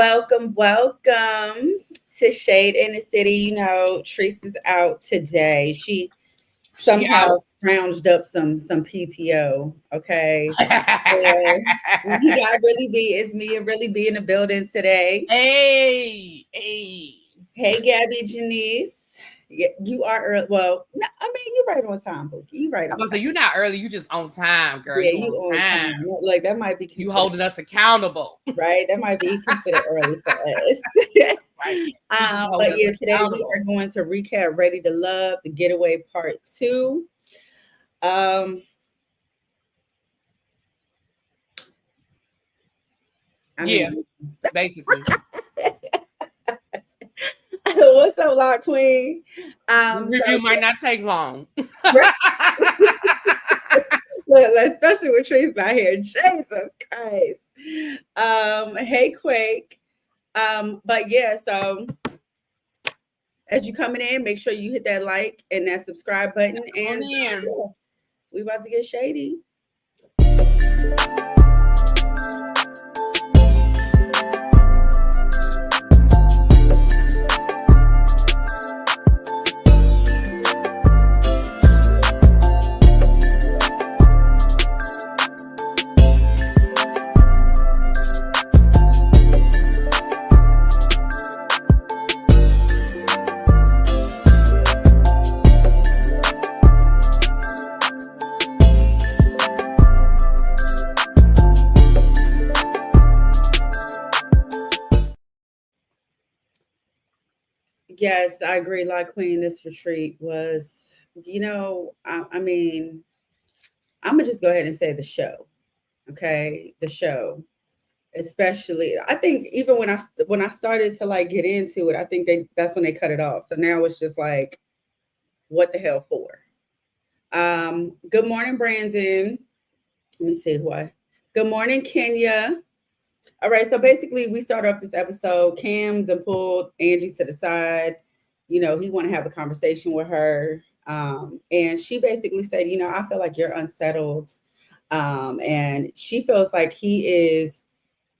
welcome to Shade in the City. Teresa's out today. She She somehow out. scrounged up some PTO. Okay. And he got really B. It's me and really B in the building today. hey. Hey, Gabby Janice. Yeah, you are early. Well, no, I mean, you're right on time, Bookie. You're right I'm on gonna say time. you're not early, you just on time, girl. Yeah, You you on on time. time. Like that might be You considered holding us accountable. right. That might be considered early for us. Right. You just But holding us yeah, today we accountable. are going to recap Ready to Love, the Getaway Part 2. Um, I Yeah, mean, basically. what's up, Lock Queen? The So review might not take long. right, look, especially with Trees out here. Jesus Christ. Hey Quake. But yeah, so as you coming in, make sure you hit that like and that subscribe button. On And in. yeah, we about to get shady. Yes, I agree. Like Queen, this retreat was, I mean, I'm gonna just go ahead and say the show. Okay, the show, especially. I think even when I started to like get into it, I think that's when they cut it off. So now it's just like, what the hell for? Good morning, Brandon. Let me see who I. Good morning, Kenya. All right, so basically, we start off this episode. Cam then pulled Angie to the side. He want to have a conversation with her, and she basically said, I feel like you're unsettled, and she feels like he is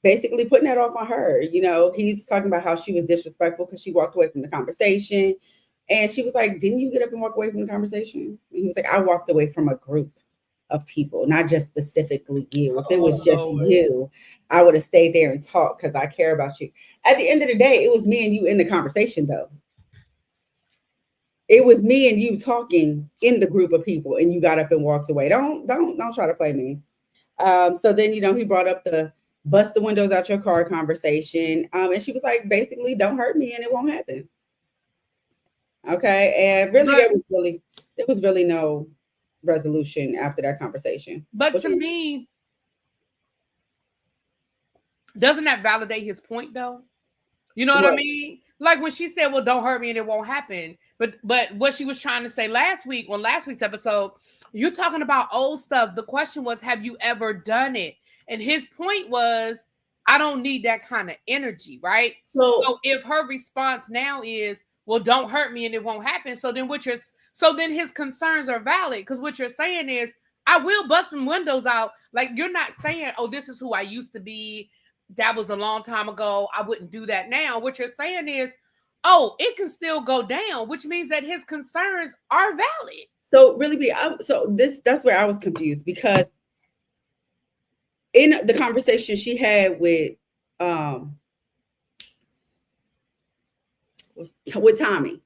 basically putting that off on her. He's talking about how she was disrespectful because she walked away from the conversation, and she was like, "Didn't you get up and walk away from the conversation?" And he was like, "I walked away from a group of people, not just specifically you. If it Oh was just Lord. you, I would have stayed there and talked because I care about you." At the end of the day, it was me and you in the conversation, though. It was me and you talking in the group of people, and you got up and walked away. Don't try to play me. So then he brought up the bust the windows out your car conversation, and she was like, basically, don't hurt me, and it won't happen. Okay, and really, But there was really no resolution after that conversation. but What to you me, doesn't that validate his point though? You know what I what? mean? Like when she said, "Well, don't hurt me and it won't happen." But what she was trying to say last week on last week's episode, you're talking about old stuff. The question was, "Have you ever done it?" And his point was, "I don't need that kind of energy, right?" So So if her response now is, "Well, don't hurt me and it won't happen," so then his concerns are valid because what you're saying is, "I will bust some windows out." Like you're not saying, "Oh, this is who I used to be. That was a long time ago. I wouldn't do that now." What you're saying is, oh, it can still go down, which means that his concerns are valid. So really be so this that's where I was confused because in the conversation she had um with Tommy,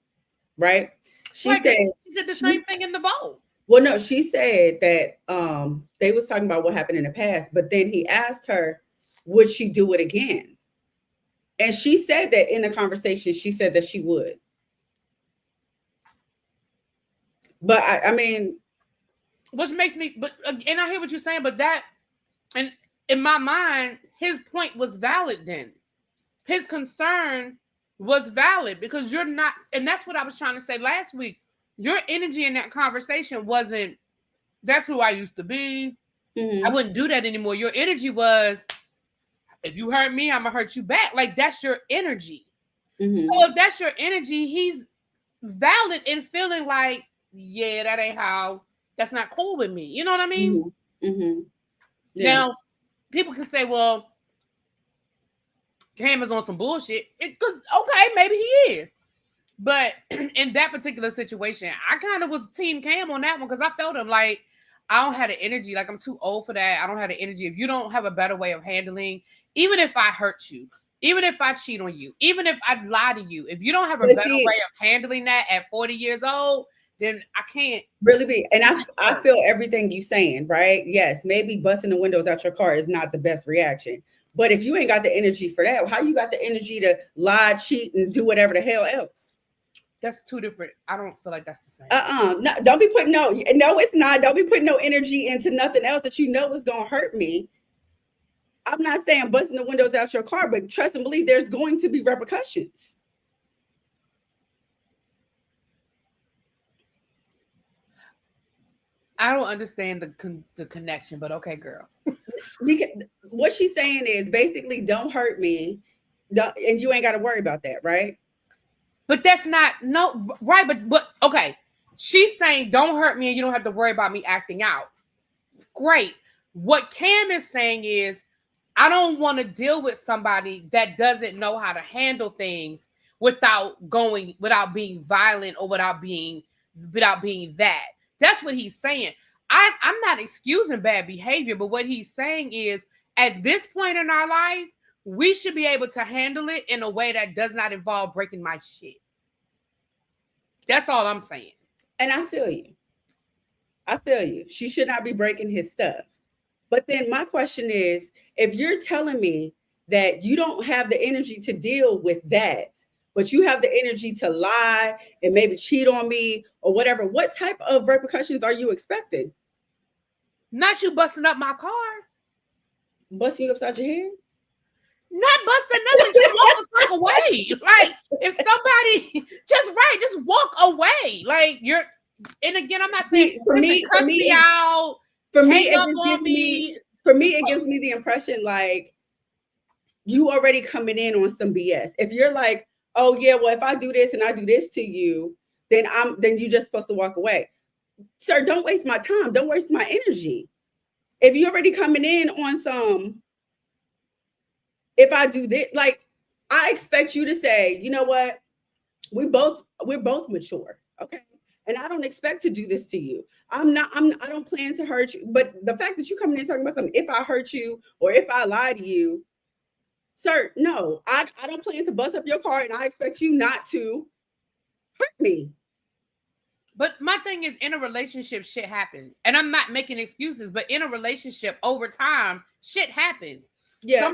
right? She Right. said She said the she same thing in the vote. well no, she said that they was talking about what happened in the past, but then he asked her, would she do it again? And she said that in the conversation, she said that she would. But I mean, Which makes me, but and I hear what you're saying, but that, and in my mind, his point was valid then. His concern was valid because you're not, and that's what I was trying to say last week. Your energy in that conversation wasn't, that's who I used to be. I mhm, wouldn't do that anymore. Your energy was, if you hurt me, I'm gonna hurt you back. Like that's your energy. mhm, So if that's your energy, he's valid in feeling like, yeah, that ain't how. That's not cool with me. You know what I mean? mhm, mhm, yeah, Now, people can say, well, Cam is on some bullshit. Because, okay, maybe he is. But in that particular situation, I kind of was team Cam on that one because I felt him like, I don't have the energy. Like, I'm too old for that. I don't have the energy. If you don't have a better way of handling, even if I hurt you, even if I cheat on you, even if I lie to you, if you don't have a better way of handling that at 40 years old, then I can't really be. And I feel everything you saying, right? Yes, maybe busting the windows out your car is not the best reaction. But if you ain't got the energy for that, how you got the energy to lie, cheat, and do whatever the hell else? That's two different. I don't feel like that's the same. No, don't be putting no, it's not. Don't be putting no energy into nothing else that you know is gonna hurt me. I'm not saying busting the windows out your car, but trust and believe there's going to be repercussions. I don't understand the connection, but okay, girl. Because what she's saying is basically, don't hurt me, and you ain't got to worry about that, right? But that's not right. But okay, she's saying don't hurt me, and you don't have to worry about me acting out. Great. What Cam is saying is, I don't want to deal with somebody that doesn't know how to handle things without being violent or without being that. That's what he's saying. I'm not excusing bad behavior, but what he's saying is, at this point in our life, we should be able to handle it in a way that does not involve breaking my shit. That's all I'm saying. And I feel you. She should not be breaking his stuff. But then my question is, if you're telling me that you don't have the energy to deal with that, but you have the energy to lie and maybe cheat on me or whatever, what type of repercussions are you expecting? Not you busting up my car. Busting you upside your head? Not busting nothing, just walk the fuck away. Like, if somebody just walk away. Like, and again, I'm not saying for me, it gives me the impression like you already coming in on some BS. If you're like, oh yeah, well, if I do this and I do this to you, then you're just supposed to walk away. Sir, don't waste my time. Don't waste my energy. If you're already coming in on some, if I do this, like, I expect you to say, you know what? We're both mature. Okay. And I don't expect to do this to you. I don't plan to hurt you. But the fact that you coming in talking about something, if I hurt you or if I lie to you, sir, no, I don't plan to bust up your car and I expect you not to hurt me. But my thing is, in a relationship, shit happens. And I'm not making excuses, but in a relationship, over time, shit happens. Yeah.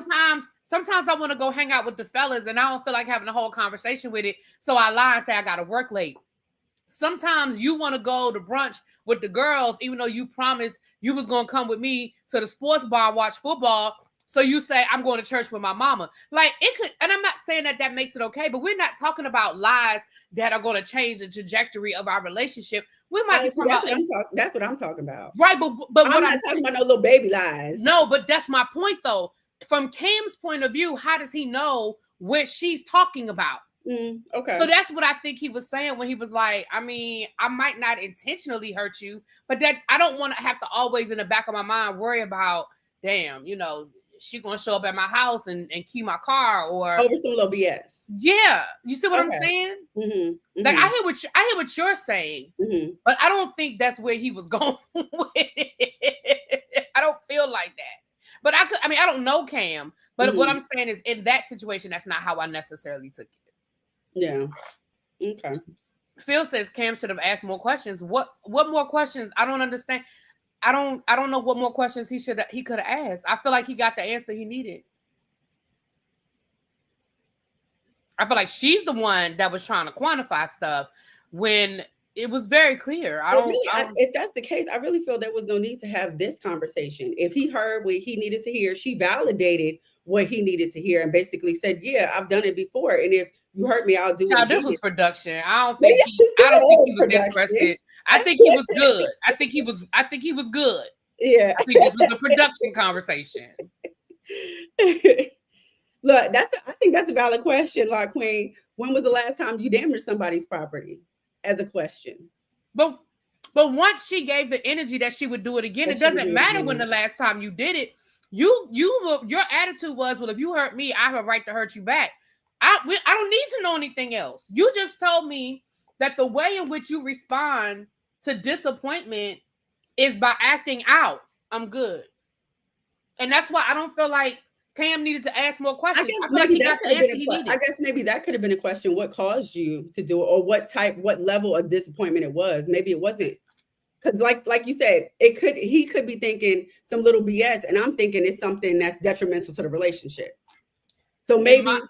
Sometimes I want to go hang out with the fellas and I don't feel like having a whole conversation with it. So I lie and say I got to work late. Sometimes you want to go to brunch with the girls, even though you promised you was going to come with me to the sports bar and watch football. So you say, I'm going to church with my mama. Like, it could, and I'm not saying that makes it okay, but we're not talking about lies that are going to change the trajectory of our relationship. We might be talking about... That's what I'm talking about. Right, but I'm not talking about no little baby lies. No, but that's my point, though. From Cam's point of view, how does he know what she's talking about? Okay. So that's what I think he was saying when he was like, I mean, I might not intentionally hurt you, but that I don't want to have to always in the back of my mind worry about, damn, she gonna show up at my house and key my car or over some little BS. Yeah, you see what I'm saying? Mm-hmm. Like I hear what you're saying, but I don't think that's where he was going with it. I don't feel like that. But I don't know Cam, but what I'm saying is in that situation, that's not how I necessarily took it. Yeah. Okay. Phil says Cam should have asked more questions. What more questions? I don't understand. I don't know what more questions he could have asked. I feel like he got the answer he needed. I feel like she's the one that was trying to quantify stuff when it was very clear. If that's the case, I really feel there was no need to have this conversation. If he heard what he needed to hear, she validated what he needed to hear and basically said, yeah, I've done it before. And if you hurt me, I'll do it again. This was production. I don't think he was interested. I think he was good. I think he was good. Yeah. I think this was a production conversation. Look, I think that's a valid question, La Queen. When was the last time you damaged somebody's property? As a question. But once she gave the energy that she would do it again, it doesn't matter when the last time you did it. Your attitude was, well, if you hurt me, I have a right to hurt you back. I don't need to know anything else. You just told me that the way in which you respond to disappointment is by acting out. I'm good. And that's why I don't feel like Cam needed to ask more I questions. guess I feel like maybe he that got the could have answer been he I needed. guess maybe that could have been a question. What caused you to do it, or what level of disappointment it was? Maybe it wasn't, because like you said, he could be thinking some little BS, and I'm thinking it's something that's detrimental to the relationship. So In my, maybe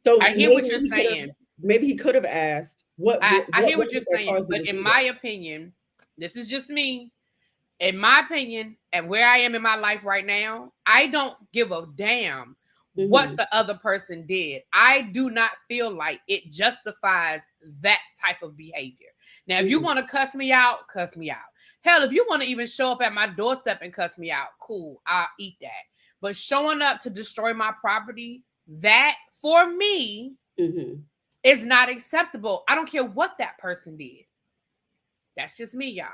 so I hear what you're maybe saying. he could have asked I what hear what was you're it that saying, caused you but to in do my that? opinion, this is just me. In my opinion, and where I am in my life right now, I don't give a damn what Mm-hmm. the other person did. I do not feel like it justifies that type of behavior. Now, if you Mm-hmm. want to cuss me out, cuss me out. Hell, if you want to even show up at my doorstep and cuss me out, cool, I'll eat that. But showing up to destroy my property, that for me Mm-hmm. is not acceptable. I don't care what that person did. That's just me, y'all.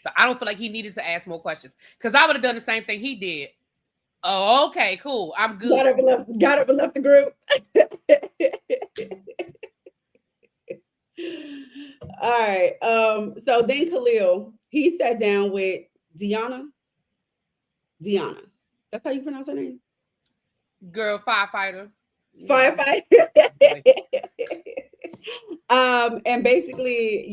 So I don't feel like he needed to ask more questions because I would have done the same thing he did. Oh, okay, cool. I'm good. Got up and left the group. All right. So then Khalil, he sat down with Deanna. Deanna. That's how you pronounce her name? Girl, firefighter. Firefighter. Boy. And basically,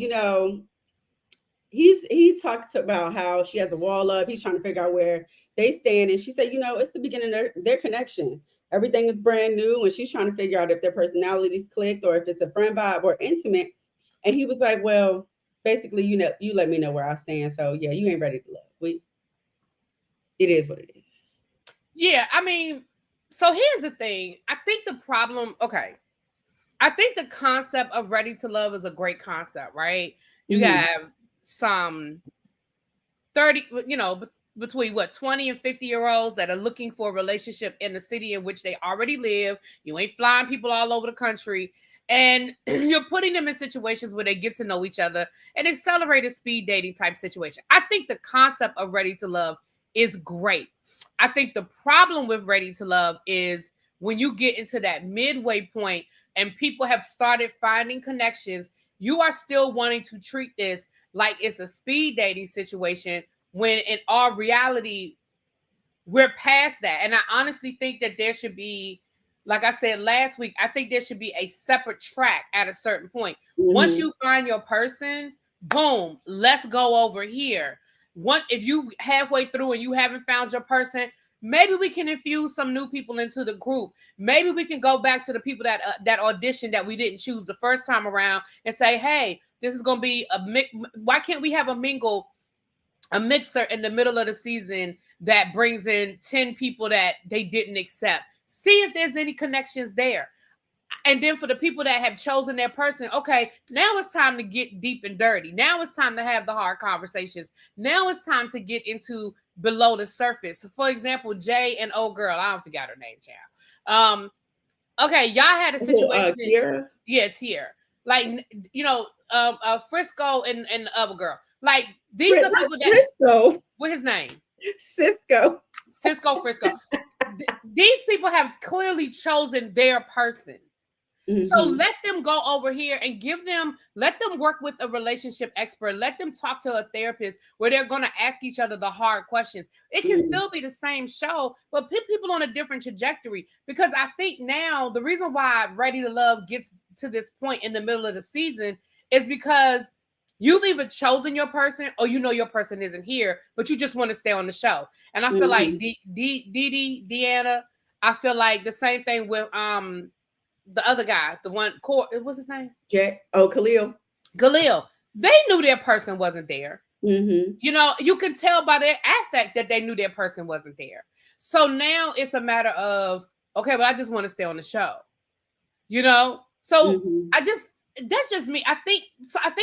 he talks about how she has a wall up. He's trying to figure out where they stand. And she said, it's the beginning of their connection. Everything is brand new. And she's trying to figure out if their personalities clicked or if it's a friend vibe or intimate. And he was like, well, basically, you let me know where I stand. So yeah, you ain't ready to love. It is what it is. Yeah, I mean, so here's the thing. I think the problem, okay. I think the concept of ready to love is a great concept, right? You Mm-hmm. have some 30, between what 20 and 50-year-olds that are looking for a relationship in the city in which they already live. You ain't flying people all over the country, and you're putting them in situations where they get to know each other, an accelerated speed dating type situation. I think the concept of ready to love is great. I think the problem with ready to love is when you get into that midway point and people have started finding connections, you are still wanting to treat this like it's a speed dating situation when in all reality, we're past that. And I honestly think that there should be, like I said last week, I think there should be a separate track at a certain point. Once Mm-hmm. you find your person, boom, let's go over here. If you halfway through and you haven't found your person, maybe we can infuse some new people into the group. Maybe we can go back to the people that auditioned that we didn't choose the first time around and say, hey, this is going to be why can't we have a mixer in the middle of the season that brings in 10 people that they didn't accept? See if there's any connections there. And then for the people that have chosen their person, okay, now it's time to get deep and dirty. Now it's time to have the hard conversations. Now it's time to get into below the surface. For example, Jay and old girl, I don't forget her name, child. Okay, y'all had a situation. Kiera? Yeah, Tier. Like, Frisco and the other girl. Like, these are people that. Frisco. What his name? Cisco. Frisco. These people have clearly chosen their person. Mm-hmm. So let them go over here and let them work with a relationship expert. Let them talk to a therapist where they're going to ask each other the hard questions. It can still be the same show, but put people on a different trajectory. Because I think now the reason why Ready to Love gets to this point in the middle of the season is because you've either chosen your person or your person isn't here, but you just want to stay on the show. And I feel like Deanna, I feel like the same thing with the other guy, the one, what's his name? Khalil. They knew their person wasn't there. Mm-hmm. You can tell by their affect that they knew their person wasn't there. So now it's a matter of, okay, well, I just want to stay on the show. So that's just me. I think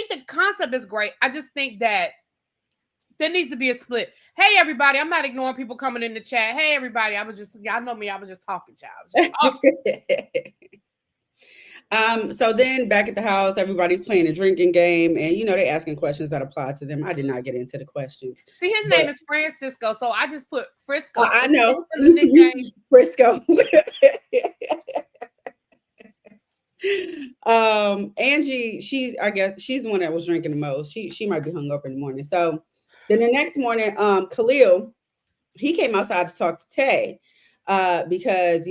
the concept is great. I just think that there needs to be a split. Hey, everybody, I'm not ignoring people coming in the chat. Hey, everybody, y'all know me, I was just talking, child. So then back at the house, everybody's playing a drinking game, and they asking questions that apply to them. I did not get into the questions, See, his but name is Francisco, so I just put Frisco. I Is this know still a you nickname? Frisco. Angie, I guess she's the one that was drinking the most. She might be hung up in the morning. So then the next morning, Khalil, he came outside to talk to Tay, because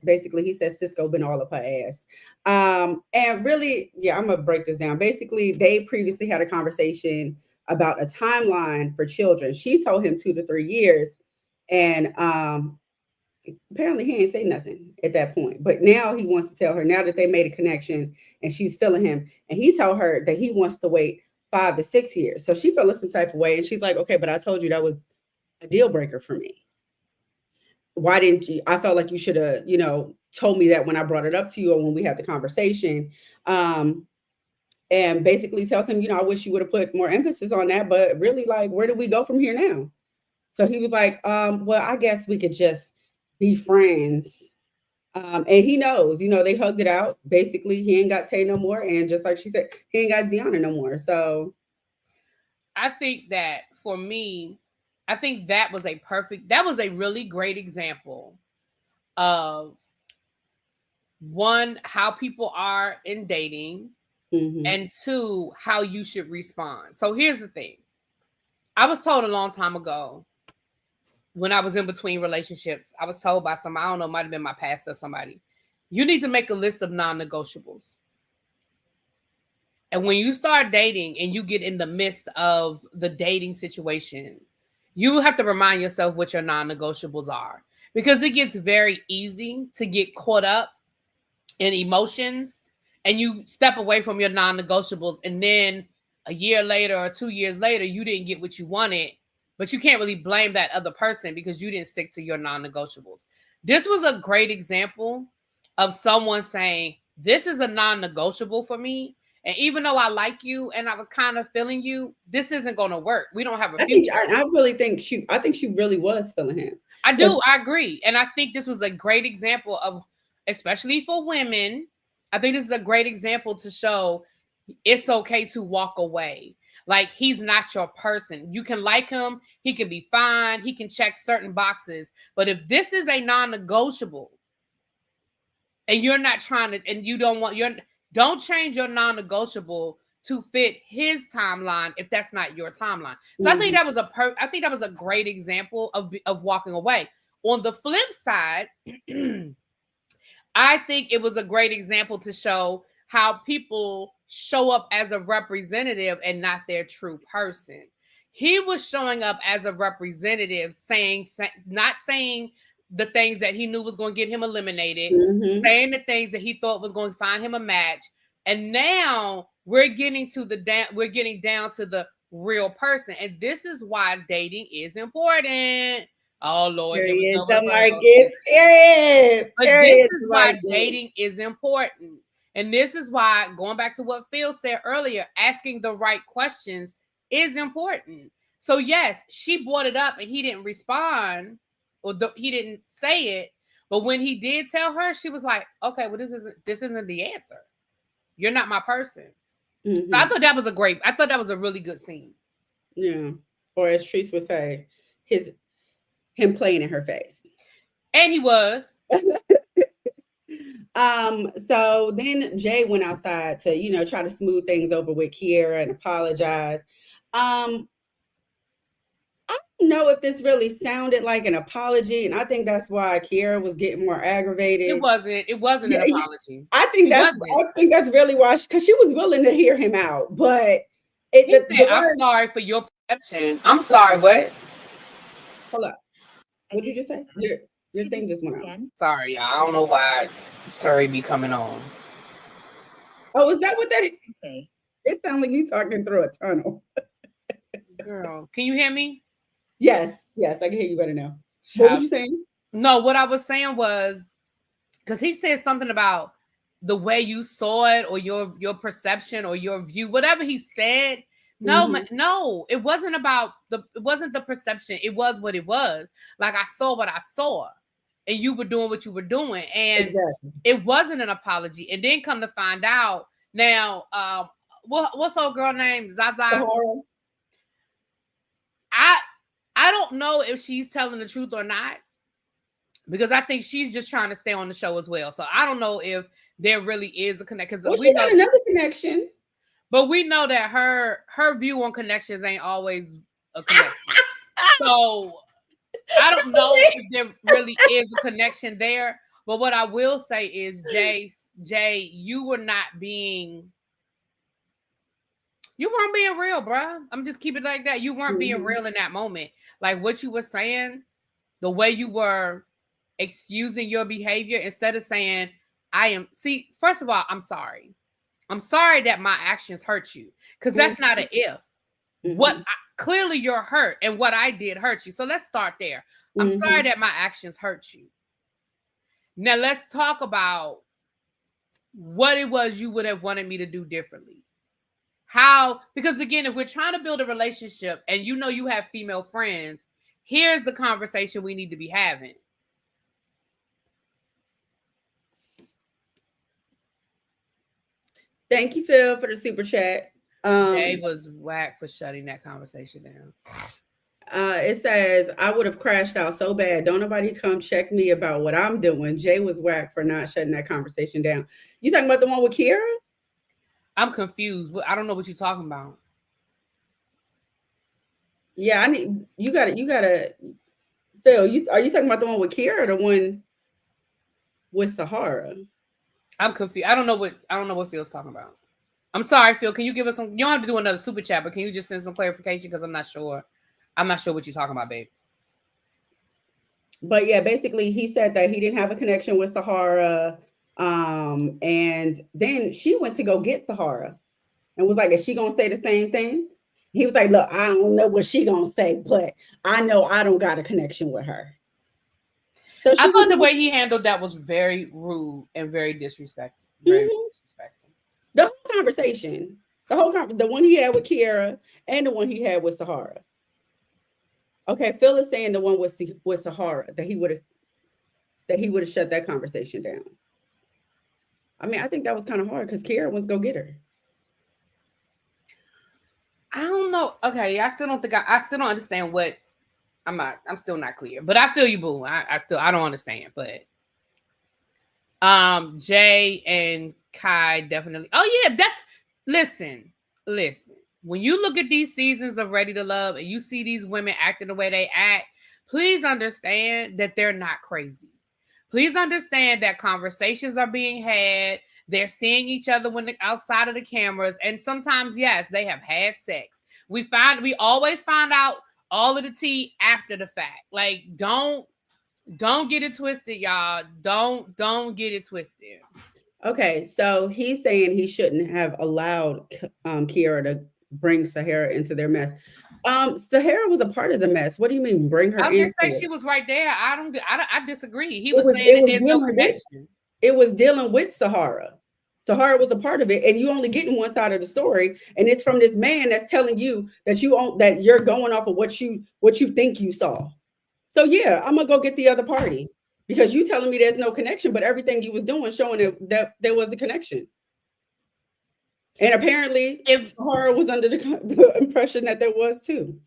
basically he said Cisco been all up her ass. And really, yeah, I'm gonna break this down. Basically, they previously had a conversation about a timeline for children. She told him 2 to 3 years, and apparently he ain't say nothing at that point. But now he wants to tell her, now that they made a connection and she's feeling him, and he told her that he wants to wait 5 to 6 years. So she felt some type of way, and she's like, okay, but I told you that was a deal breaker for me. Why didn't you? I felt like you should have, told me that when I brought it up to you or when we had the conversation. And basically tells him, I wish you would have put more emphasis on that, but really, like, where do we go from here now? So he was like, well, I guess we could just be friends. And he knows, they hugged it out. Basically, he ain't got Tay no more. And just like she said, he ain't got Deanna no more. So I think that for me, I think that was a really great example of one, how people are in dating, and two, how you should respond. So here's the thing. I was told a long time ago, when I was in between relationships, I was told by somebody, I don't know, it might have been my pastor or somebody, you need to make a list of non-negotiables. And when you start dating and you get in the midst of the dating situation, you have to remind yourself what your non-negotiables are, because it gets very easy to get caught up in emotions and you step away from your non-negotiables. And then a year later or 2 years later, you didn't get what you wanted, but you can't really blame that other person because you didn't stick to your non-negotiables. This was a great example of someone saying, this is a non-negotiable for me. And even though I like you and I was kind of feeling you, this isn't going to work. We don't have a future. I really think I think she really was feeling him. I do. I agree. And I think this was a great example of, especially for women, I think this is a great example to show it's okay to walk away. Like, he's not your person. You can like him. He can be fine. He can check certain boxes. But if this is a non-negotiable and you're not trying to, and you don't change your non-negotiable to fit his timeline if that's not your timeline. So I think that was a great example of walking away. On the flip side, I think it was a great example to show how people show up as a representative and not their true person. He was showing up as a representative, not saying the things that he knew was going to get him eliminated, saying the things that he thought was going to find him a match. And now we're getting down to the real person. And this is why dating is important. Oh Lord, here we go. Period. But this is why dating is important. And this is why, going back to what Phil said earlier, asking the right questions is important. So yes, she brought it up and he didn't respond, or he didn't say it. But when he did tell her, she was like, okay, well, this isn't the answer. You're not my person. So I thought that was a really good scene. Yeah. Or as Treese would say, him playing in her face. And he was. So then Jay went outside to, try to smooth things over with Kiera and apologize. I don't know if this really sounded like an apology, and I think that's why Kiera was getting more aggravated. It wasn't an apology. I think that's really why, because she was willing to hear him out, but I'm sorry for your perception. I'm sorry, what? Hold up. What did you just say? Your thing just went out. Sorry, y'all. I don't know why Surrey be coming on. Oh, is that what that is? Okay. It sounds like you talking through a tunnel. Girl, can you hear me? Yes, I can hear you better now. What was you saying? No, what I was saying was, because he said something about the way you saw it, or your perception, or your view, whatever he said. No, it wasn't the perception. It was what it was. Like, I saw what I saw. and you were doing what you were doing, and Exactly. it wasn't an apology. And then come to find out now, what's old girl name? Zaza. Sahara. I I don't know if she's telling the truth or not, because I think she's just trying to stay on the show as well. So I don't know if there really is a connection, Well, because we she know, got another connection. but we know that her view on connections ain't always a connection. So I don't know if there really is a connection there. But what I will say is, Jay, you weren't being real, bruh. I'm just keep it like that. You weren't being Mm-hmm. real in that moment. Like what you were saying, the way you were excusing your behavior instead of saying, I am. See, first of all, I'm sorry. I'm sorry that my actions hurt you, because that's not an if. Mm-hmm. Clearly you're hurt, and what I did hurt you. So let's start there. I'm sorry Mm-hmm. that my actions hurt you. Now let's talk about what it was you would have wanted me to do differently. How, because again, if we're trying to build a relationship and you know you have female friends, here's the conversation we need to be having. Thank you, Phil, for the super chat. Jay was whack for shutting that conversation down. It says, I would have crashed out so bad. Don't nobody come check me about what I'm doing. Jay was whack for not shutting that conversation down. You talking about the one with Kiera? I'm confused. I don't know what you're talking about. Yeah, I need you gotta Phil, are you talking about the one with Kiera or the one with Sahara? I'm confused. I don't know what Phil's talking about. I'm sorry, Phil. Can you give us some? You don't have to do another super chat, but can you just send some clarification? Because I'm not sure. I'm not sure what you're talking about, babe. But yeah, basically he said that he didn't have a connection with Sahara. And then she went to go get Sahara and was like, is she gonna say the same thing? He was like, look, I don't know what she gonna say, but I know I don't got a connection with her. So I she thought went the to way he handled that was very rude and very disrespectful. Very mhm. disrespectful. The whole conversation, the one he had with Kiera and the one he had with Sahara. Okay, Phil is saying the one with Sahara that he would have shut that conversation down. I mean, I think that was kind of hard because Kiera wants to go get her. I don't know. Okay, I still don't think I still don't understand what I'm still not clear. But I feel you, boo. I don't understand. But Jay and Kai definitely. Oh yeah, listen. When you look at these seasons of Ready to Love and you see these women acting the way they act, please understand that they're not crazy. Please understand that conversations are being had. They're seeing each other when outside of the cameras, and sometimes, yes, they have had sex. We always find out all of the tea after the fact. Like, don't get it twisted, y'all. Don't get it twisted. Okay, so he's saying he shouldn't have allowed Kiera to bring Sahara into their mess. Sahara was a part of the mess. What do you mean bring her I was gonna into say it? she was right there. I disagree. He It was was saying it that was there's no dealing with connection. it was dealing with Sahara. Sahara was a part of it, and you only getting one side of the story, and it's from this man that's telling you that you're going off of what you think you saw. So yeah, I'm gonna go get the other party because you telling me there's no connection, but everything you was doing showing that there was a connection. And apparently, If Sahara was under the impression that there was too.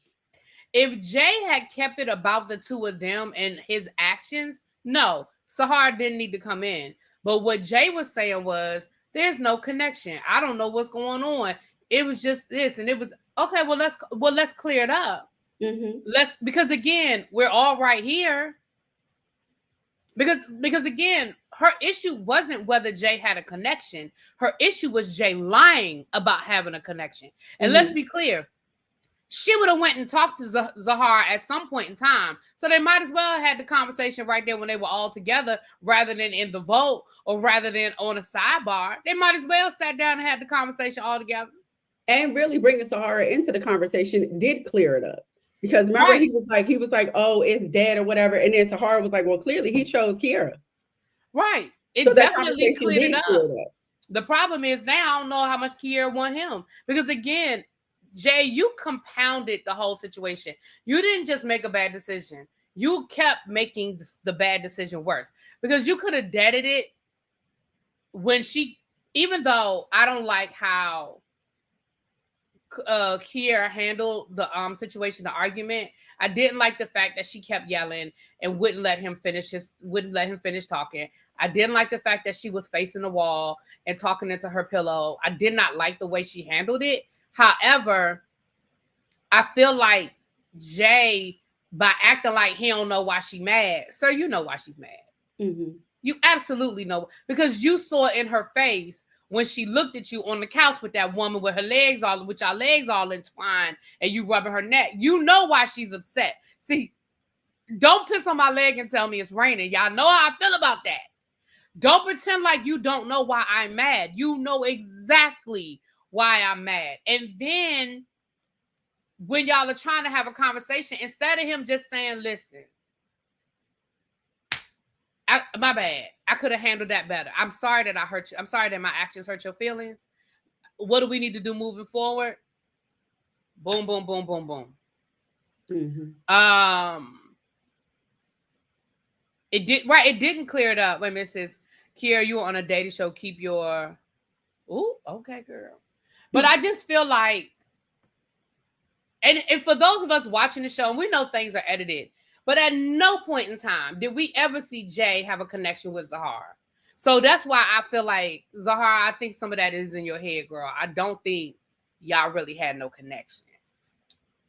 if Jay had kept it about the two of them and his actions, no, Sahar didn't need to come in. But what Jay was saying was, there's no connection. I don't know what's going on. It was just this, and it was okay. Well let's clear it up. Hmm. Because again, we're all right here. Because again, her issue wasn't whether Jay had a connection. Her issue was Jay lying about having a connection. And let's Hmm. be clear, she would have went and talked to Zahar at some point in time. So they might as well have had the conversation right there when they were all together, rather than in the vote or rather than on a sidebar. They might as well sat down and had the conversation all together. And really bringing Sahara into the conversation did clear it up. Because remember, Right, he was like, oh, it's dead or whatever. And then Sahara was like, well, clearly he chose Kiera. right. So It that definitely conversation cleared it did up. clear it up. The problem is now I don't know how much Kiera want him. Because again, Jay, you compounded the whole situation. You didn't just make a bad decision. you kept making the bad decision worse, because you could have deaded it when she, even though I don't like how Kiera handled the situation, the argument. I didn't like the fact that she kept yelling and wouldn't let him finish talking. I didn't like the fact that she was facing the wall and talking into her pillow. I did not like the way she handled it. However, I feel like Jay, by acting like he don't know why she mad, sir, you know why she's mad. Mm-hmm. You absolutely know, because you saw it in her face when she looked at you on the couch with that woman with your legs all entwined, and you rubbing her neck. You know why she's upset. See, don't piss on my leg and tell me it's raining. Y'all know how I feel about that. Don't pretend like you don't know why I'm mad. You know exactly why I'm mad. And then when y'all are trying to have a conversation, instead of him just saying, listen, my bad, I could have handled that better. I'm sorry that I hurt you. I'm sorry that my actions hurt your feelings. What do we need to do moving forward? Boom, boom, boom, boom, boom. Mm-hmm. It didn't clear it up. Wait a minute, it says, Kiera, you were on a dating show. Keep your, ooh, okay, girl. But I just feel like, and for those of us watching the show, and we know things are edited, but at no point in time did we ever see Jay have a connection with Zahara. So that's why I feel like, Zahara, I think some of that is in your head, girl. I don't think y'all really had no connection.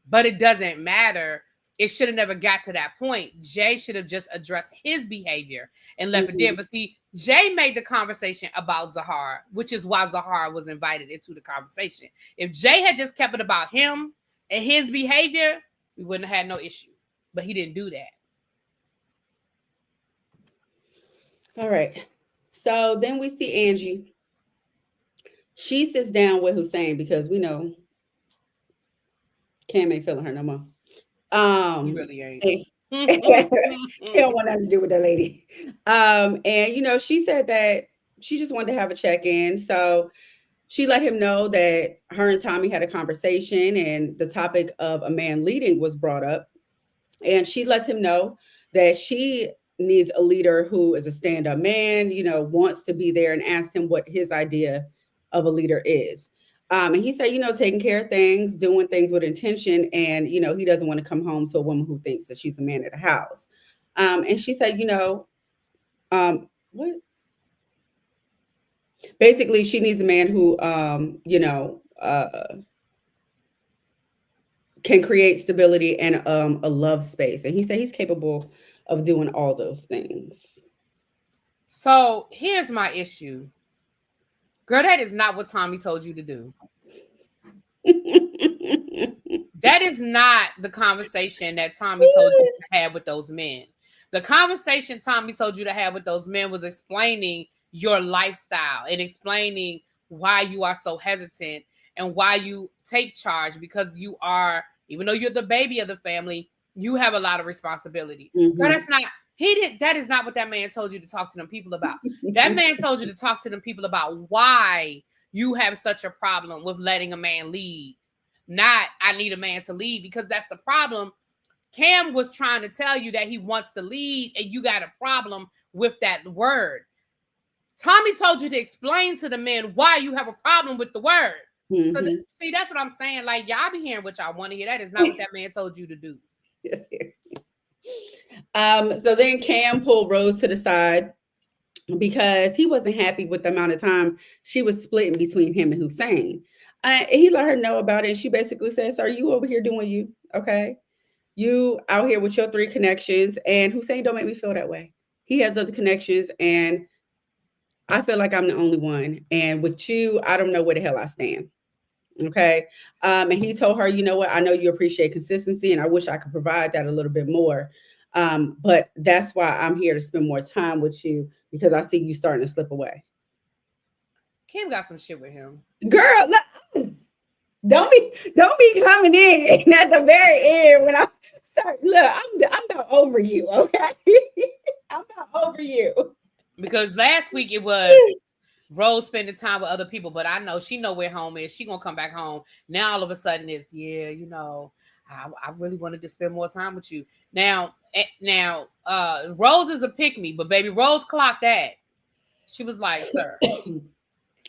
But it doesn't matter. It should have never got to that point. Jay should have just addressed his behavior and left it there. But see, Jay made the conversation about Zahara, which is why Zahara was invited into the conversation. If Jay had just kept it about him and his behavior, we wouldn't have had no issue. But he didn't do that. All right. So then we see Angie. She sits down with Hussein because we know Cam ain't feeling her no more. He really ain't. He don't want nothing to do with that lady. And she said that she just wanted to have a check-in. So she let him know that her and Tommy had a conversation and the topic of a man leading was brought up. And she lets him know that she needs a leader who is a stand-up man, wants to be there, and asked him what his idea of a leader is. And he said, taking care of things, doing things with intention. And, he doesn't want to come home to a woman who thinks that she's a man of the house. And she said, what? Basically, she needs a man who, can create stability and a love space. And he said he's capable of doing all those things. So here's my issue. Girl, that is not what Tommy told you to do. That is not the conversation that Tommy told you to have with those men. The conversation Tommy told you to have with those men was explaining your lifestyle and explaining why you are so hesitant and why you take charge, because you are, even though you're the baby of the family, you have a lot of responsibility. Girl, that is not what that man told you to talk to them people about. That man told you to talk to them people about why you have such a problem with letting a man lead. Not, I need a man to lead, because that's the problem. Cam was trying to tell you that he wants to lead, and you got a problem with that word. Tommy told you to explain to the men why you have a problem with the word. So see, that's what I'm saying. Like, y'all be hearing what y'all want to hear. That is not what that man told you to do. So then Cam pulled Rose to the side because he wasn't happy with the amount of time she was splitting between him and Hussein. And he let her know about it. And she basically said, "Sir, you over here doing you, okay? You out here with your 3 connections, and Hussein don't make me feel that way. He has other connections, and I feel like I'm the only one. And with you, I don't know where the hell I stand." Okay. And he told her, "You know what? I know you appreciate consistency, and I wish I could provide that a little bit more. But that's why I'm here to spend more time with you, because I see you starting to slip away." Kim got some shit with him. Girl, don't be coming in at the very end when I start. Look, I'm not over you, okay? I'm not over you. Because last week it was Rose spending time with other people, but I know she know where home is. She gonna come back home. Now all of a sudden it's, I really wanted to spend more time with you. Now, Rose is a pick me, but baby Rose clocked that. She was like, "Sir,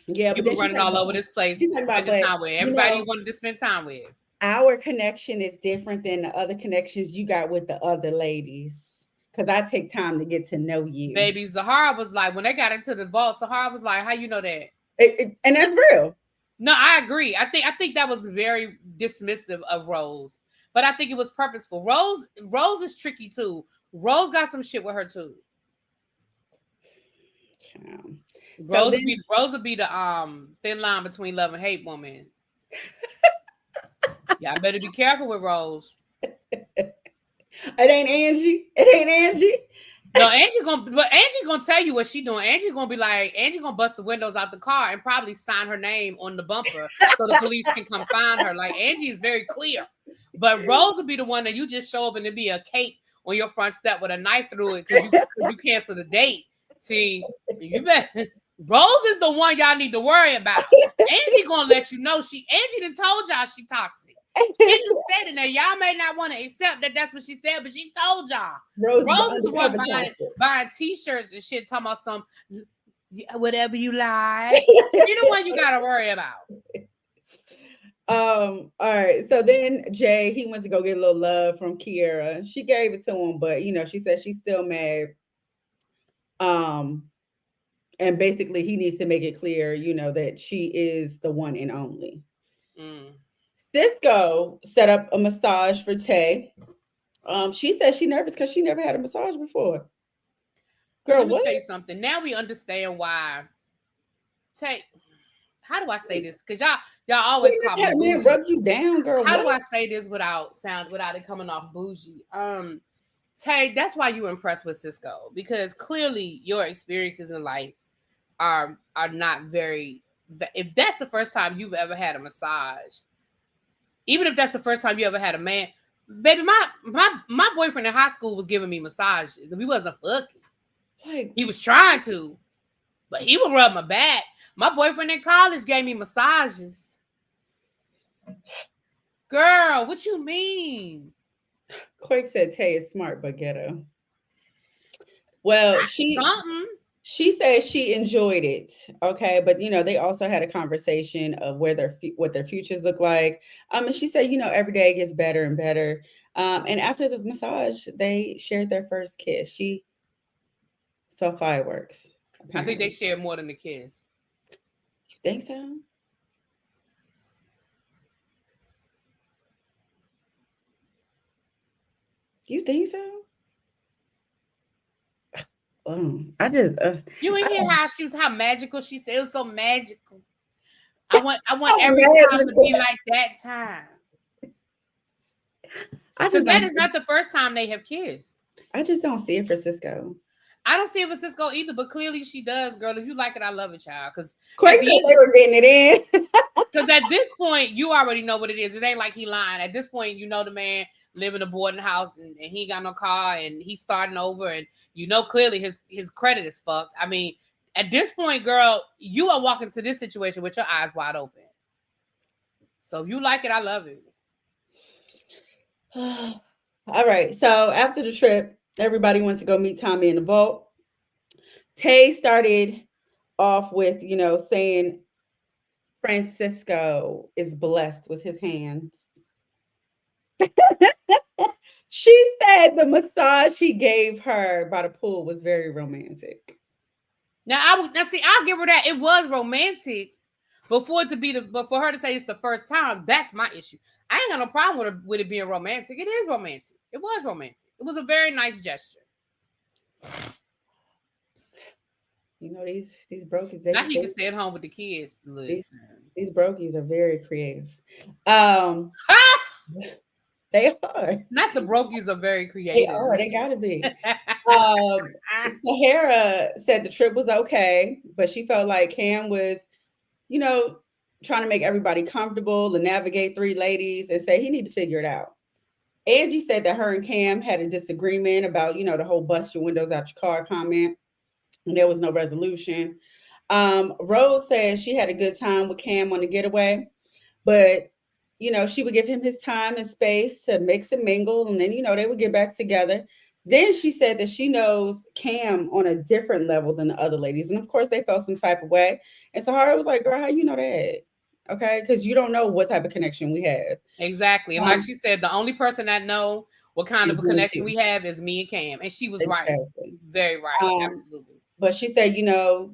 Yeah, but you've then been running all over this place, she's talking about, spending but time with you everybody you know, wanted to spend time with." our connection is different than the other connections you got with the other ladies. Cause I take time to get to know you. Baby Zahara was like, when they got into the vault, Zahara was like, "How you know that?" And that's real. No, I agree. I think that was very dismissive of Rose, but I think it was purposeful. Rose is tricky too. Rose got some shit with her too. Um, so then Rose would be the thin line between love and hate woman. Y'all better be careful with Rose. it ain't Angie. It ain't Angie. No, Angie gonna tell you what she doing. Angie gonna bust the windows out the car and probably sign her name on the bumper so the police can come find her. Like Angie is very clear, but Rose will be the one that you just show up and it be a cape on your front step with a knife through it because you cancel the date. See, you bet. Rose is the one y'all need to worry about. Angie gonna let you know Angie done told y'all she toxic. She just said it. Now y'all may not want to accept that that's what she said, but she told y'all. Rose Rose is the one toxic. buying t-shirts and shit, talking about some whatever you like. You the one you gotta worry about. All right. So then Jay, he went to go get a little love from Kiera. She gave it to him, but she said she's still mad. And basically he needs to make it clear, that she is the one and only. Cisco set up a massage for Tay. She said she nervous because she never had a massage before. Girl, let me tell you something. Now we understand why Tay. How do I say this? Because y'all always call me bougie. Rub you down, girl. How do I say this without it coming off bougie? Tay, that's why you impressed with Cisco, because clearly your experiences in life are not very. If that's the first time you've ever had a massage, even if that's the first time you ever had a man, baby, my boyfriend in high school was giving me massages. We wasn't fucking. Like, he was trying to, but he would rub my back. My boyfriend in college gave me massages. Girl, what you mean? Quake said Tay is smart but ghetto. Well, she said she enjoyed it. Okay, but they also had a conversation of what their futures look like. And she said, every day gets better and better. And after the massage, they shared their first kiss. She saw fireworks. Apparently. I think they shared more than the kiss. You think so? You think so? I just you ain't hear how magical she said. It was so magical. I want every time to be like that time. Because that is not the first time they have kissed. I just don't see it for Cisco. I don't see it for Cisco either, but clearly she does, girl. If you like it, I love it, child. Because they were getting it in. Because at this point, you already know what it is. It ain't like he lying. At this point, the man live in a boarding house and he ain't got no car and he's starting over, and clearly his credit is fucked. I mean, at this point, girl, you are walking to this situation with your eyes wide open. So if you like it, I love it. All right. So after the trip, everybody went to go meet Tommy in the vault. Tay started off with, saying Francisco is blessed with his hands. She said the massage he gave her by the pool was very romantic. Now I'll give her that. It was romantic, but for her to say it's the first time, that's my issue. I ain't got no problem with it being romantic. It is romantic. It was romantic. It was a very nice gesture. These brokies. Now he can stay at home with the kids. These brokies are very creative. They are. Not the brokies are very creative. They are. They gotta be. Sahara said the trip was okay, but she felt like Cam was, trying to make everybody comfortable and navigate three ladies, and say he need to figure it out. Angie said that her and Cam had a disagreement about, the whole bust your windows out your car comment, and there was no resolution. Rose said she had a good time with Cam on the getaway, but she would give him his time and space to mix and mingle, and then they would get back together. Then she said that she knows Cam on a different level than the other ladies, and of course they felt some type of way. And Sahara was like, "Girl, how you know that? Okay, because you don't know what type of connection we have." Exactly. And like she said, the only person that know what kind of Is a them connection two. we have is me and Cam. And she was right. Exactly. Very right. Um, Absolutely. but she said,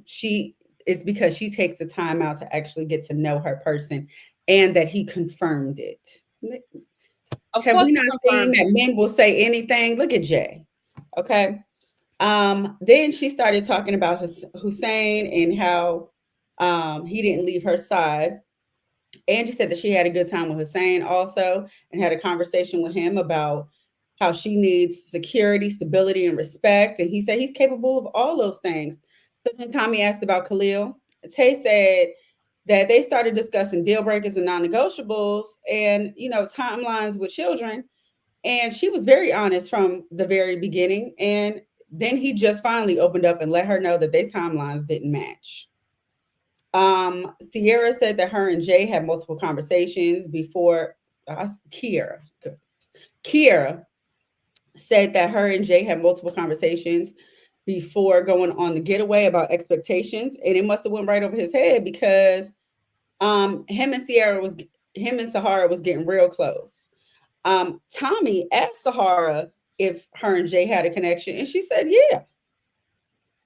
she it's because she takes the time out to actually get to know her person, and that he confirmed it. Of Have course we he not seen confirmed that it. men will say anything? Look at Jay. Okay. Then she started talking about Hussein and how he didn't leave her side. Angie said that she had a good time with Hussein also, and had a conversation with him about how she needs security, stability, and respect. And he said he's capable of all those things. So then Tommy asked about Khalil. Tay said that they started discussing deal breakers and non-negotiables, and timelines with children. And she was very honest from the very beginning. And then he just finally opened up and let her know that their timelines didn't match. Sierra said that her and Jay had multiple conversations before. Kiera, Kiera said that her and Jay had multiple conversations before going on the getaway about expectations, and it must have went right over his head because him and Sahara was getting real close. Tommy asked Sahara if her and Jay had a connection, and she said, yeah.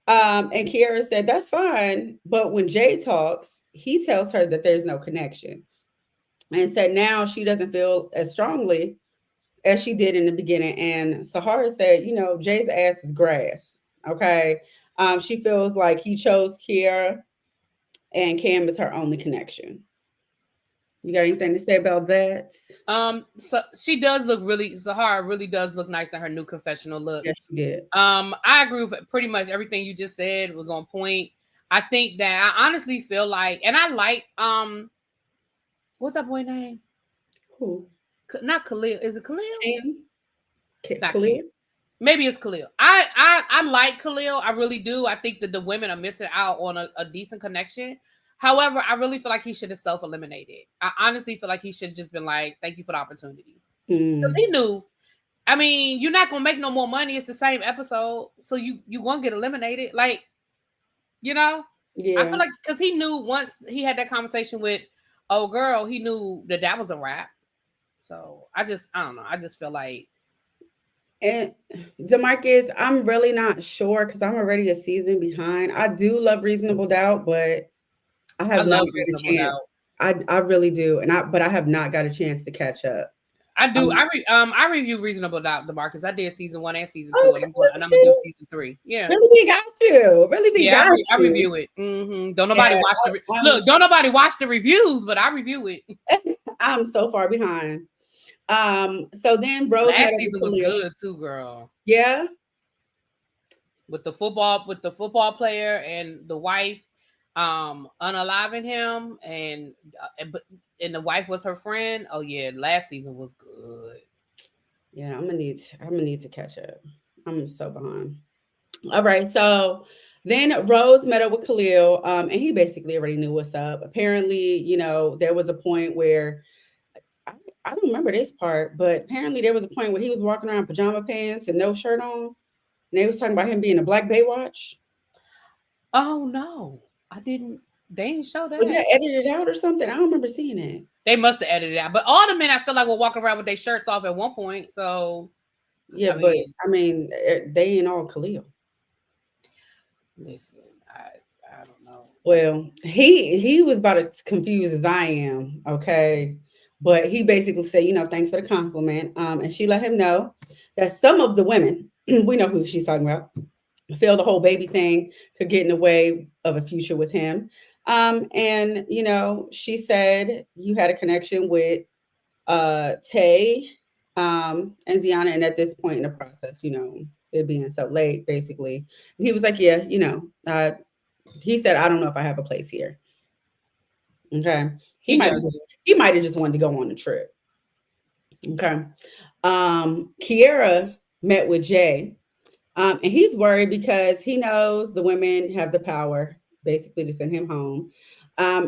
And Kiara said, that's fine. But when Jay talks, he tells her that there's no connection, and said now she doesn't feel as strongly as she did in the beginning. And Sahara said, Jay's ass is grass. Okay. She feels like he chose Kiara, and Cam is her only connection. You got anything to say about that? So she does look really Zahara really does look nice in her new confessional look. Yes, she did. I agree with pretty much everything you just said was on point. I think that I honestly feel like, and I like what that boy name? Who? Not Khalil. Is it Khalil? Cam? It's not Khalil? Cam. Maybe it's Khalil. I like Khalil. I really do. I think that the women are missing out on a decent connection. However, I really feel like he should have self-eliminated. I honestly feel like he should have just been like, thank you for the opportunity. Because he knew. I mean, you're not gonna make no more money. It's the same episode. So you gonna get eliminated. Like, I Yeah. feel like because he knew once he had that conversation with old girl, he knew that was a wrap. So I don't know. I just feel like And Demarcus, I'm really not sure because I'm already a season behind. I do love Reasonable Doubt, but I I have not love got a Reasonable chance. Doubt. I really do, but I have not got a chance to catch up. I do. Um, I review Reasonable Doubt, DeMarcus. I did season 1 and season 2, okay, and look I'm at gonna do you. season 3. Yeah, Really, we got you. Really, we yeah. got I you. review it. Don't nobody Yeah, watch I'm look. Don't nobody watch the reviews, but I review it. I'm so far behind. So then Rose met Last up with season was Khalil. good too, girl. Yeah, With the football player and the wife, unaliving him, and the wife was her friend. Oh yeah, last season was good. yeah. I'm gonna need to catch up. I'm so behind. All right, so then Rose met up with Khalil, and he basically already knew what's up. Apparently, there was a point where I, I don't remember this part, but apparently there was a point where he was walking around pajama pants and no shirt on, and they was talking about him being a black Baywatch. Oh no, I didn't. They didn't show Was that. that edited out or something? I don't remember seeing it. They must have edited it out. But all the men I feel like were walking around with their shirts off at one point. So Yeah, I but mean, I mean, they ain't all Khalil. listen, I don't know. Well, he was about as confused as I am. Okay, but he basically said, thanks for the compliment. And she let him know that some of the women, we know who she's talking about, feel the whole baby thing could get in the way of a future with him. And she said you had a connection with Tay, and Deanna, and at this point in the process, it being so late, basically, and he was like, yeah, he said, I don't know if I have a place here. Okay. He He might have does. just he might have just wanted to go on the trip. Okay. Kiera met with Jay. And he's worried because he knows the women have the power basically to send him home.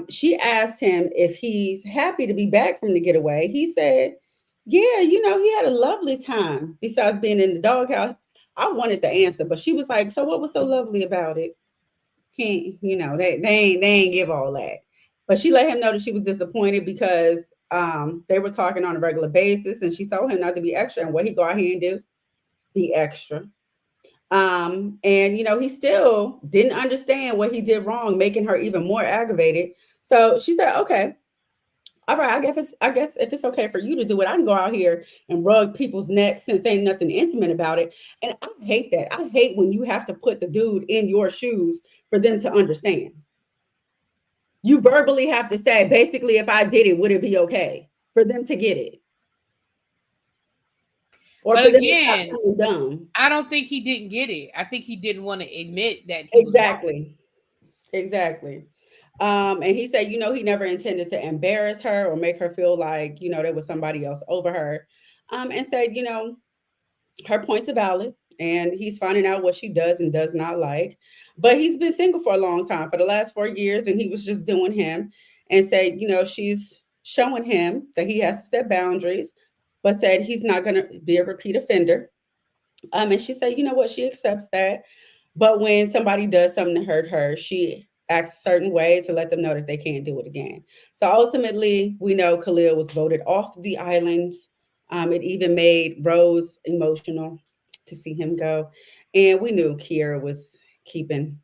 She asked him if he's happy to be back from the getaway. He said, yeah, he had a lovely time besides being in the doghouse. I wanted the answer, but she was like, so what was so lovely about it? He, they ain't give all that. But she let him know that she was disappointed because they were talking on a regular basis, and she told him not to be extra. And what he go out here and do? Be extra. And he still didn't understand what he did wrong, making her even more aggravated. So she said, okay, all right, I guess if it's okay for you to do it, I can go out here and rug people's necks since ain't nothing intimate about it. And I hate that. I hate when you have to put the dude in your shoes for them to understand. You verbally have to say, basically, if I did it, would it be okay for them to get it? Or But for them to stop again, feeling dumb? I don't think he didn't get it. I think he didn't want to admit that he was wrong. Exactly. Exactly. And he said, he never intended to embarrass her or make her feel like, there was somebody else over her. And said, her points are valid and he's finding out what she does and does not like. But he's been single for a long time, for the last 4 years, and he was just doing him, and said, she's showing him that he has to set boundaries, but said he's not going to be a repeat offender. And she said, you know what, she accepts that. But when somebody does something to hurt her, she acts a certain way to let them know that they can't do it again. So ultimately, we know Khalil was voted off the islands. It even made Rose emotional to see him go. And we knew Kiera was keeping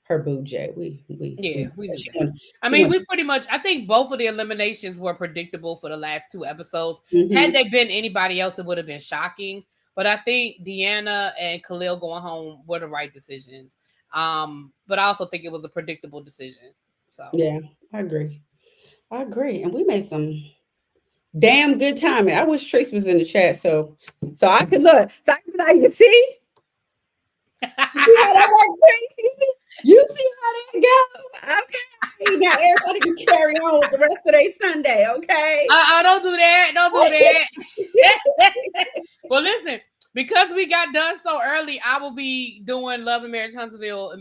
her boo Jay. We Yeah, knew we that. knew that. I She mean, went, we pretty much, I think both of the eliminations were predictable for the last two episodes. Had mm-hmm. they been anybody else, it would have been shocking. But I think Deanna and Khalil going home were the right decisions. But I also think it was a predictable decision. So Yeah, I agree. I agree. And we made some damn good timing. I wish Trace was in the chat so I could look. So I could be like, you see how that works, Trace? You see how that go? Okay. Now everybody can carry on with the rest of their Sunday, okay? don't do that. Don't do that. Well, listen, because we got done so early, I will be doing Love and Marriage Huntsville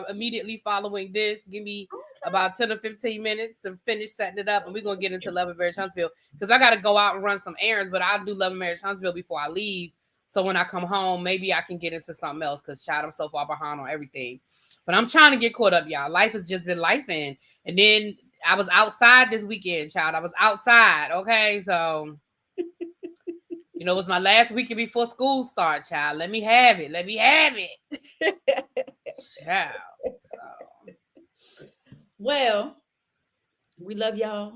immediately following this. Give me about 10 or 15 minutes to finish setting it up, and we're going to get into Love and Marriage Huntsville because I got to go out and run some errands, but I'll do Love and Marriage Huntsville before I leave. So when I come home, maybe I can get into something else because, child, I'm so far behind on everything. But I'm trying to get caught up, y'all. Life has just been life in. And then I was outside this weekend, child. I was outside, okay? So, it was my last weekend before school starts, child. Let me have it. Let me have it. Child. So. Well, we love y'all.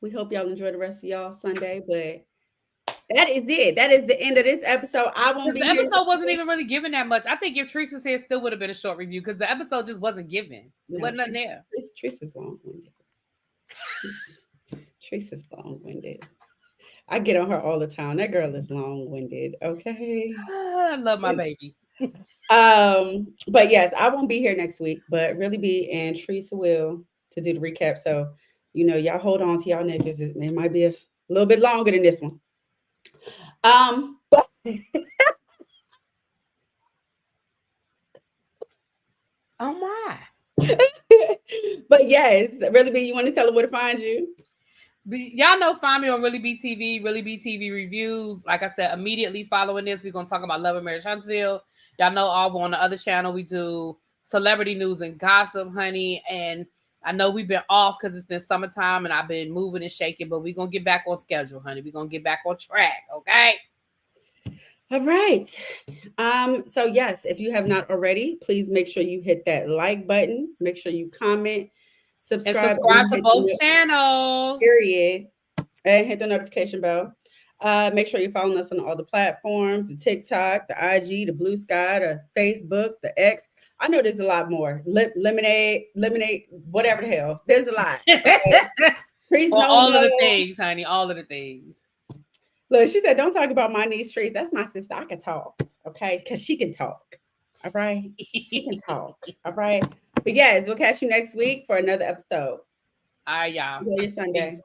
We hope y'all enjoy the rest of y'all Sunday, but that is it. That is the end of this episode. I won't be The here episode next wasn't week. even really given that much. I think if Treese was here, it still would have been a short review because the episode just wasn't given. There No, wasn't nothing there. Trace is long-winded. Trace is long-winded. I get on her all the time. That girl is long-winded. Okay. I love my baby. But yes, I won't be here next week, but really be and Teresa will to do the recap. So, y'all hold on to y'all niggas. It might be a little bit longer than this one. But Oh my. but yes, really be. You want to tell them where to find you? Y'all know, find me on Really Be TV, Really Be TV reviews. Like I said, immediately following this, we're gonna talk about Love and Marriage Huntsville. Y'all know over on the other channel we do celebrity news and gossip, honey. And I know we've been off because it's been summertime and I've been moving and shaking, but we're gonna get back on schedule, honey. We're gonna get back on track, okay? All right. So yes, if you have not already, please make sure you hit that like button. Make sure you comment, And subscribe, subscribe and to hit both the channels. period, and hit the notification bell. Make sure you're following us on all the platforms: the TikTok, the IG, the Blue Sky, the Facebook, the X. I know there's a lot more. Lemonade, whatever the hell. There's a lot. Okay? Priest For no all of the no. things, honey. All of the things. Look, she said, "Don't talk about my niece Trace. That's my sister. I can talk, okay? Because she can talk. All right, she can talk. All right. But yes, we'll catch you next week for another episode. All right, y'all. Enjoy your Sunday. Peace.